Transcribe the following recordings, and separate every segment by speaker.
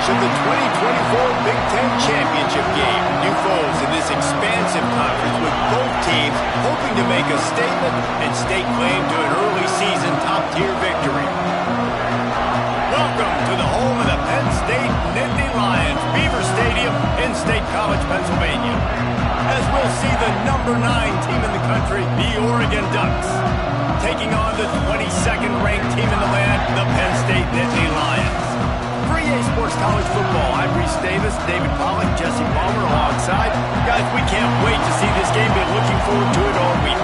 Speaker 1: of the 2024 Big Ten Championship game. New foes in this expansive conference with both teams hoping to make a statement and stake claim to an early season top-tier victory. Welcome to the home of the Penn State Nittany Lions, Beaver Stadium in State College, Pennsylvania. As we'll see the #9 team in the country, the Oregon Ducks, taking on the 22nd ranked team in the land, the Penn State Nittany Lions. For EA Sports College Football, I'm Reese Davis, David Pollack, Jesse Palmer alongside. Guys, we can't wait to see this game. Been looking forward to it all week.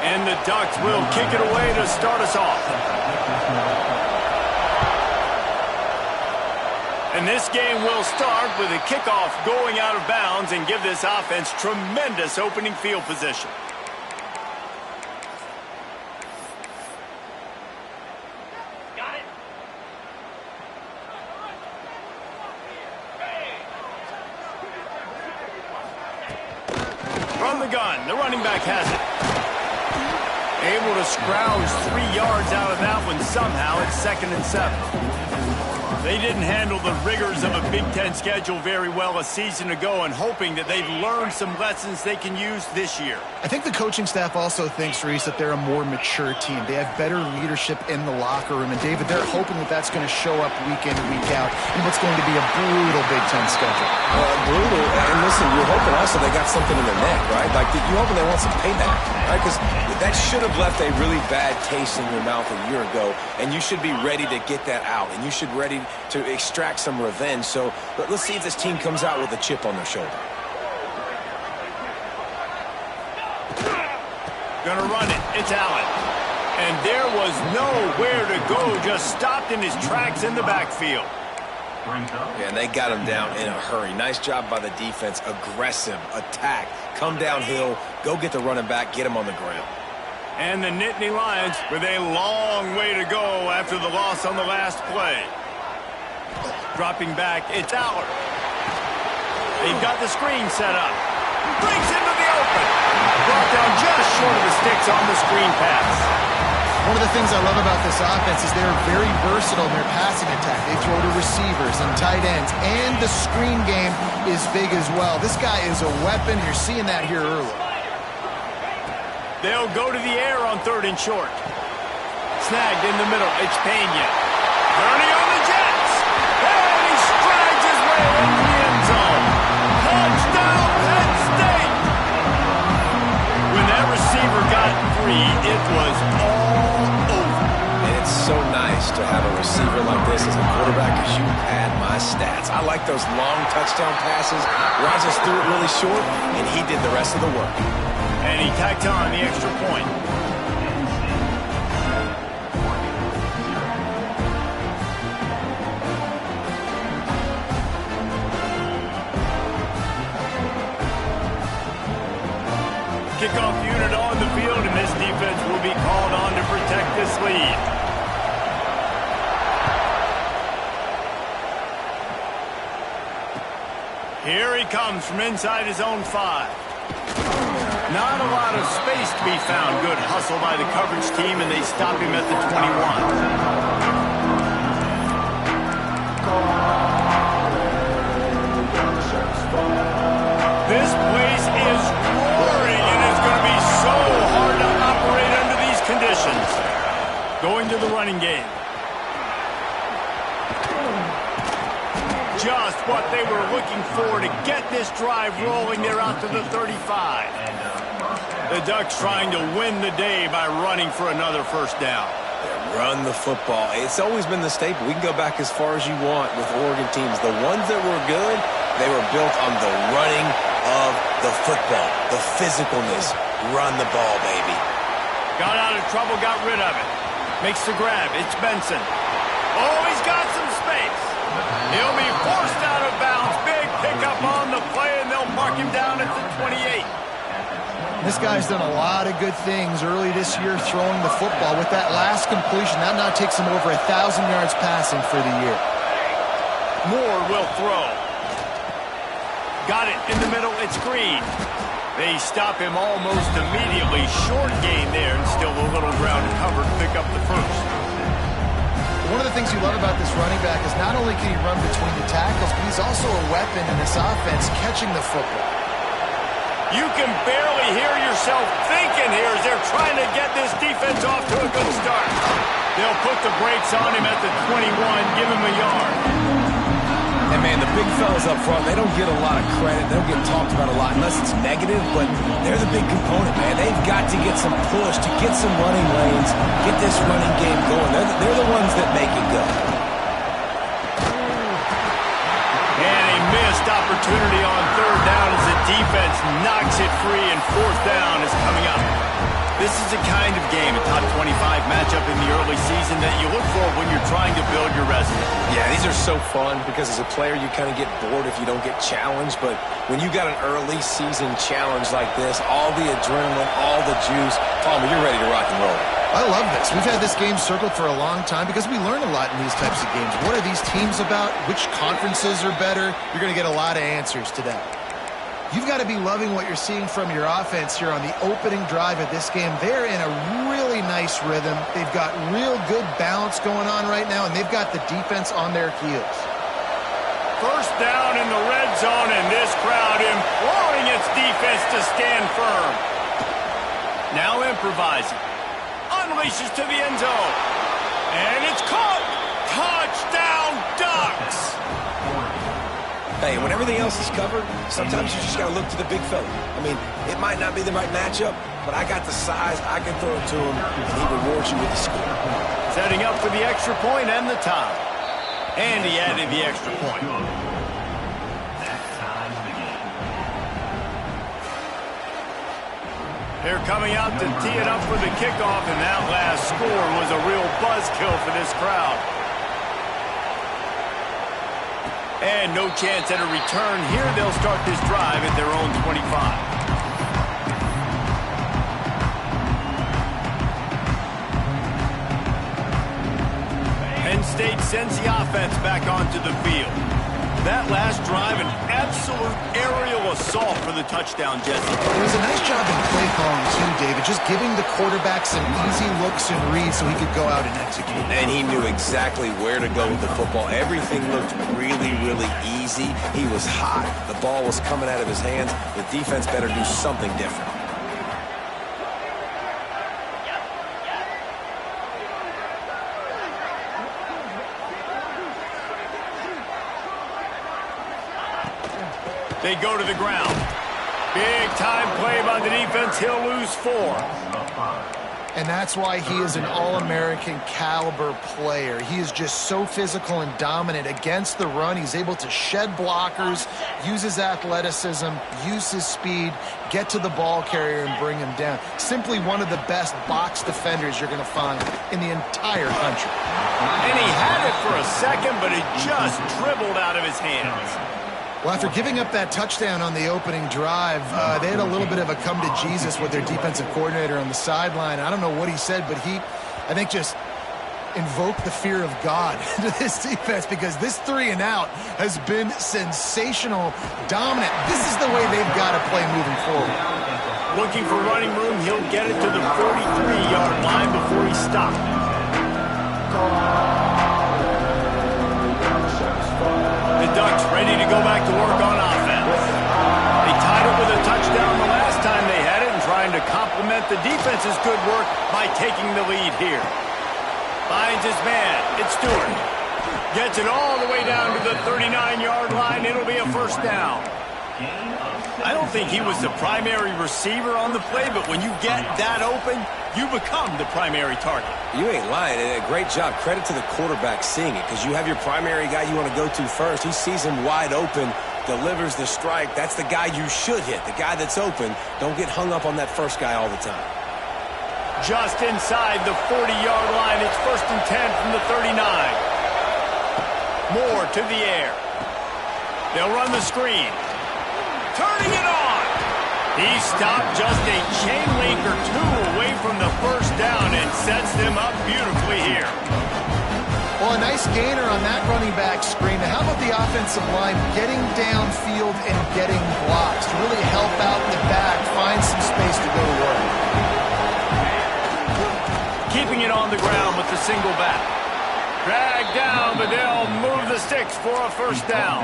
Speaker 1: And the Ducks will kick it away to start us off. And this game will start with a kickoff going out of bounds and give this offense tremendous opening field position. Got it. From the gun, the running back has it. Able to scrounge 3 yards out of that one somehow. It's 2nd and 7. They didn't handle the rigors of a Big Ten schedule very well a season ago, and hoping that they've learned some lessons they can use this year.
Speaker 2: I think the coaching staff also thinks, Reese, that they're a more mature team. They have better leadership in the locker room. And, David, they're hoping that that's going to show up week in and week out in what's going to be a brutal Big Ten schedule.
Speaker 3: Brutal. And listen, you're hoping also they got something in their neck, right? Like, you're hoping they want some payback, right? Because that should have left a really bad taste in your mouth a year ago, and you should be ready to get that out, and you should be ready to extract some revenge. So let's see if this team comes out with a chip on their shoulder.
Speaker 1: Gonna run it. It's Allen. And there was nowhere to go. Just stopped in his tracks in the backfield.
Speaker 3: Yeah, and they got him down in a hurry. Nice job by the defense. Aggressive attack. Come downhill. Go get the running back. Get him on the ground.
Speaker 1: And the Nittany Lions with a long way to go after the loss on the last play. Dropping back, it's Aller. They've got the screen set up. Breaks into the open. Brought down just short of the sticks on the screen pass.
Speaker 2: One of the things I love about this offense is they're very versatile in their passing attack. They throw to receivers and tight ends, and the screen game is big as well. This guy is a weapon. You're seeing that here early.
Speaker 1: They'll go to the air on 3rd and short. Snagged in the middle. It's Pena. Turning on the Jets. And he strides his way into the end zone. Touchdown, Penn State. When that receiver got free, it was all over.
Speaker 3: And it's so nice to have a receiver like this as a quarterback, because you pad my stats. I like those long touchdown passes. Rodgers threw it really short, and he did the rest of the work.
Speaker 1: And he tacked on the extra point. Kickoff unit on the field, and this defense will be called on to protect this lead. Here he comes from inside his own 5. Not a lot of space to be found. Good hustle by the coverage team, and they stop him at the 21. This place is roaring, and it's going to be so hard to operate under these conditions. Going to the running game. Just what they were looking for to get this drive rolling. They're out to the 35. The Ducks trying to win the day by running for another first down.
Speaker 3: Yeah, run the football. It's always been the staple. We can go back as far as you want with Oregon teams. The ones that were good, they were built on the running of the football, the physicalness. Run the ball, baby.
Speaker 1: Got out of trouble, got rid of it. Makes the grab. It's Benson. Oh, he's He'll be forced out of bounds. Big pickup on the play, and they'll mark him down at the 28.
Speaker 2: This guy's done a lot of good things early this year throwing the football. With that last completion, that now takes him over 1,000 yards passing for the year.
Speaker 1: Moore will throw. Got it in the middle. It's Green. They stop him almost immediately. Short gain there, and still a little ground covered to pick up the first.
Speaker 2: One of the things you love about this running back is not only can he run between the tackles, but he's also a weapon in this offense catching the football.
Speaker 1: You can barely hear yourself thinking here as they're trying to get this defense off to a good start. They'll put the brakes on him at the 21, give him a yard.
Speaker 3: And, man, the big fellas up front, they don't get a lot of credit. They don't get talked about a lot unless it's negative, but they're the big component, man. They've got to get some push, to get some running lanes, get this running game going. They're the ones that make it go.
Speaker 1: And a missed opportunity on third down as the defense knocks it free, and fourth down is coming up. This is the kind of game, a top 25 matchup in the early season, that you look for when you're trying to build your resume.
Speaker 3: Yeah, these are so fun because as a player you kind of get bored if you don't get challenged, but when you got an early season challenge like this, all the adrenaline, all the juice, Palmer, you're ready to rock and roll.
Speaker 2: I love this. We've had this game circled for a long time because we learn a lot in these types of games. What are these teams about? Which conferences are better? You're going to get a lot of answers today. You've got to be loving what you're seeing from your offense here on the opening drive of this game. They're in a really nice rhythm. They've got real good balance going on right now, and they've got the defense on their heels.
Speaker 1: First down in the red zone, and this crowd imploring its defense to stand firm. Now improvising. Unleashes to the end zone. And it's caught. Touchdown, Ducks!
Speaker 3: Hey, when everything else is covered, sometimes you just got to look to the big fella. I mean, it might not be the right matchup, but I got the size, I can throw it to him, and he rewards you with the score.
Speaker 1: Setting up for the extra point and the tie. And he added the extra point. They're coming out to tee it up for the kickoff, and that last score was a real buzzkill for this crowd. And no chance at a return here. They'll start this drive at their own 25. Penn State sends the offense back onto the field. That last drive, an absolute aerial assault for the touchdown, Jesse.
Speaker 2: It was a nice job in play calling, too, David, just giving the quarterback some easy looks and reads so he could go out and execute.
Speaker 3: And he knew exactly where to go with the football. Everything looked really, really easy. He was hot. The ball was coming out of his hands. The defense better do something different.
Speaker 1: They go to the ground. Big time play by the defense. He'll lose 4.
Speaker 2: And that's why he is an All-American caliber player. He is just so physical and dominant against the run. He's able to shed blockers, use his athleticism, use his speed, get to the ball carrier and bring him down. Simply one of the best box defenders you're going to find in the entire country.
Speaker 1: And he had it for a second, but it just dribbled out of his hands.
Speaker 2: Well, after giving up that touchdown on the opening drive, they had a little bit of a come-to-Jesus with their defensive coordinator on the sideline. I don't know what he said, but he, I think, just invoked the fear of God into this defense because this 3-and-out has been sensational, dominant. This is the way they've got to play moving forward.
Speaker 1: Looking for running room, he'll get it to the 43-yard line before he stopped. The Ducks ready to go back to work on offense. They tied it with a touchdown the last time they had it and trying to complement the defense's good work by taking the lead here. Finds his man. It's Stewart. Gets it all the way down to the 39-yard line. It'll be a first down. I don't think he was the primary receiver on the play, but when you get that open, you become the primary target. You
Speaker 3: ain't lying. A great job. Credit to the quarterback seeing it because you have your primary guy you want to go to first. He sees him wide open, delivers the strike. That's the guy you should hit, the guy that's open. Don't get hung up on that first guy all the time.
Speaker 1: Just inside the 40-yard line. It's 1st and 10 from the 39. Moore to the air. They'll run the screen. Turning it on. He stopped just a chain link or two away from the first down and sets them up beautifully here.
Speaker 2: Well, a nice gainer on that running back screen. Now, how about the offensive line getting downfield and getting blocks to really help out the back, find some space to go to work.
Speaker 1: Keeping it on the ground with the single back. Dragged down, but they'll move the sticks for a first down.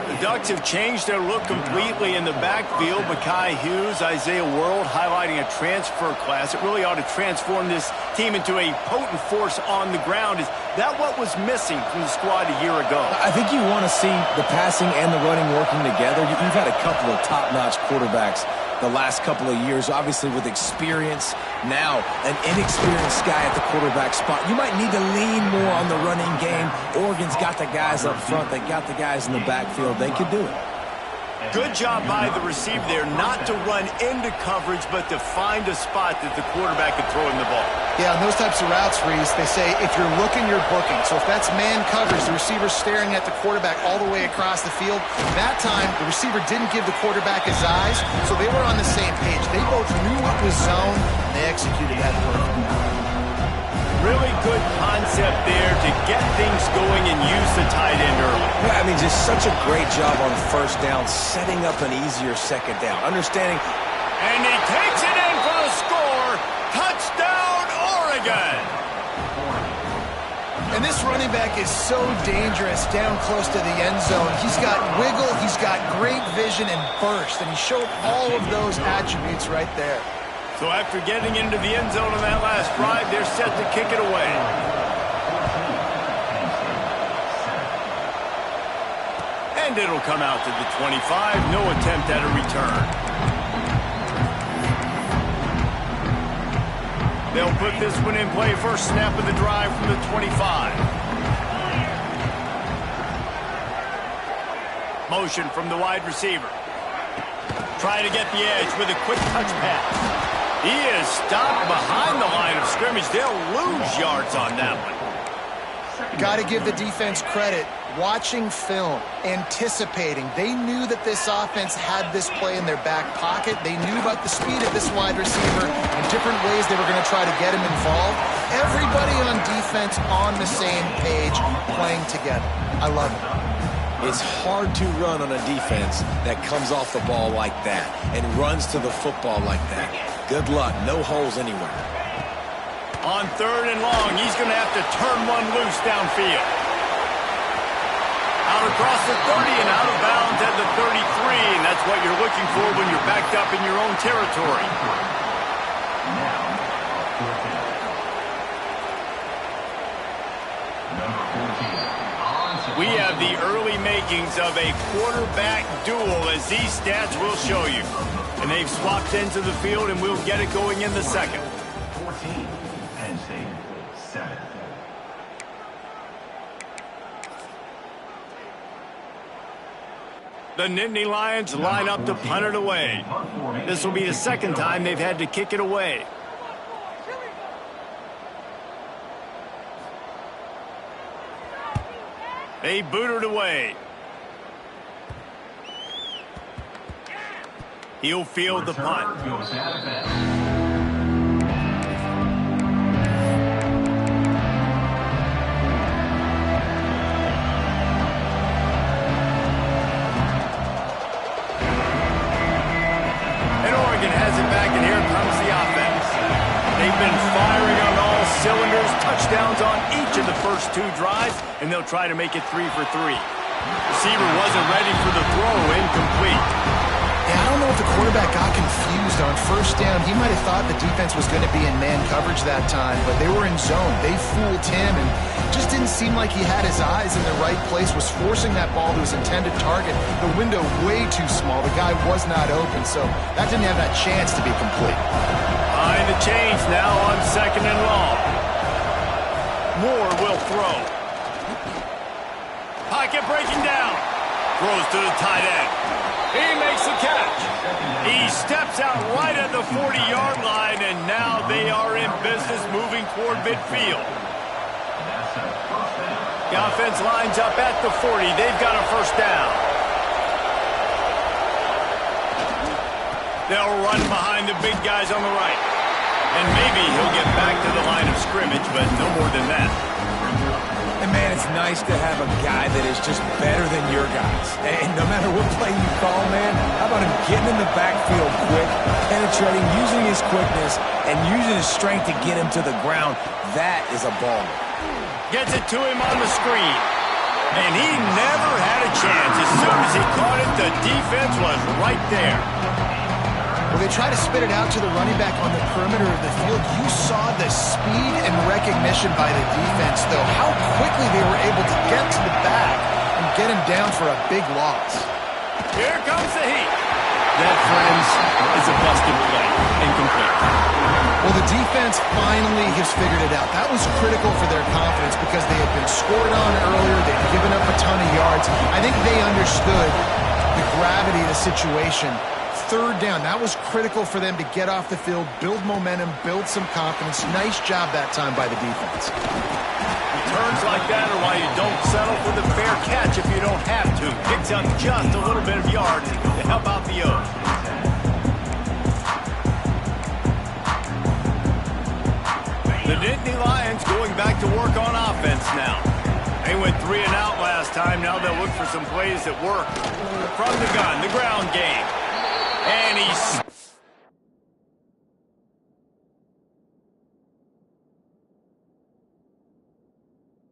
Speaker 1: The Ducks have changed their look completely in the backfield. Mekhi Hughes, Isaiah World highlighting a transfer class. It really ought to transform this team into a potent force on the ground. Is that what was missing from the squad a year ago?
Speaker 3: I think you want to see the passing and the running working together. You've had a couple of top-notch quarterbacks the last couple of years, obviously with experience. Now, an inexperienced guy at the quarterback spot. You might need to lean more on the running game. Oregon's got the guys up front. They got the guys in the backfield. They could do it.
Speaker 1: Good job by the receiver there, not to run into coverage, but to find a spot that the quarterback could throw him the ball.
Speaker 2: Yeah, on those types of routes, Reese, they say if you're looking, you're booking. So if that's man coverage, the receiver's staring at the quarterback all the way across the field. That time, the receiver didn't give the quarterback his eyes, so they were on the same page. They both knew it was zone, and they executed that perfectly.
Speaker 1: Really good concept there to get things going and use the tight end early.
Speaker 3: Yeah, I mean, just such a great job on first down, setting up an easier second down. Understanding.
Speaker 1: And he takes it in for the score. Touchdown, Oregon.
Speaker 2: And this running back is so dangerous down close to the end zone. He's got wiggle, he's got great vision and burst, and he showed all of those attributes right there.
Speaker 1: So after getting into the end zone on that last drive, they're set to kick it away. And it'll come out to the 25. No attempt at a return. They'll put this one in play. First snap of the drive from the 25. Motion from the wide receiver. Trying to get the edge with a quick touch pass. He is stopped behind the line of scrimmage. They'll lose yards on that one.
Speaker 2: Got to give the defense credit. Watching film, anticipating. They knew that this offense had this play in their back pocket. They knew about the speed of this wide receiver and different ways they were going to try to get him involved. Everybody on defense on the same page, playing together. I love it.
Speaker 3: It's hard to run on a defense that comes off the ball like that and runs to the football like that. Good luck. No holes anywhere.
Speaker 1: On third and long, he's going to have to turn one loose downfield. Out across the 30 and out of bounds at the 33, and that's what you're looking for when you're backed up in your own territory. We have the early makings of a quarterback duel, as these stats will show you. And they've swapped into the field, and we'll get it going in the second.
Speaker 4: 14, Penn State, 7.
Speaker 1: The Nittany Lions line up to punt it away. This will be the second time they've had to kick it away. They boot it away. He'll field the punt. And Oregon has it back, and here comes the offense. They've been firing on all cylinders, touchdowns on each of the first two drives, and they'll try to make it 3 for 3. Receiver wasn't ready for the throw, incomplete.
Speaker 2: Yeah, I don't know if the quarterback got confused on first down. He might have thought the defense was going to be in man coverage that time, but they were in zone. They fooled him, and just didn't seem like he had his eyes in the right place, was forcing that ball to his intended target. The window way too small. The guy was not open, so that didn't have that chance to be complete.
Speaker 1: Behind the chains now on second and long. Moore will throw. Pocket breaking down. Throws to the tight end. He makes the catch. He steps out right at the 40-yard line, and now they are in business moving toward midfield. The offense lines up at the 40. They've got a first down. They'll run behind the big guys on the right. And maybe he'll get back to the line of scrimmage, but no more than that.
Speaker 3: And, man, it's nice to have a guy that is just better than your guys. And no matter what play you call, man, how about him getting in the backfield quick, penetrating, using his quickness, and using his strength to get him to the ground? That is a ball.
Speaker 1: Gets it to him on the screen. And he never had a chance. As soon as he caught it, the defense was right there.
Speaker 2: Well, they try to spit it out to the running back on the perimeter of the field. You saw the speed and recognition by the defense, though. How quickly they were able to get to the back and get him down for a big loss.
Speaker 1: Here comes the heat. That, friends, is a busted play. Incomplete.
Speaker 2: Well, the defense finally has figured it out. That was critical for their confidence because they had been scored on earlier. They'd given up a ton of yards. I think they understood the gravity of the situation. Third down, that was critical for them to get off the field, build momentum, build some confidence. Nice job that time by the defense.
Speaker 1: Returns like that are why you don't settle for the fair catch if you don't have to. Picks up just a little bit of yards to help out the O's. The Nittany Lions going back to work on offense now. They went 3 and out last time. Now they'll look for some plays that work. From the gun, the ground game. And he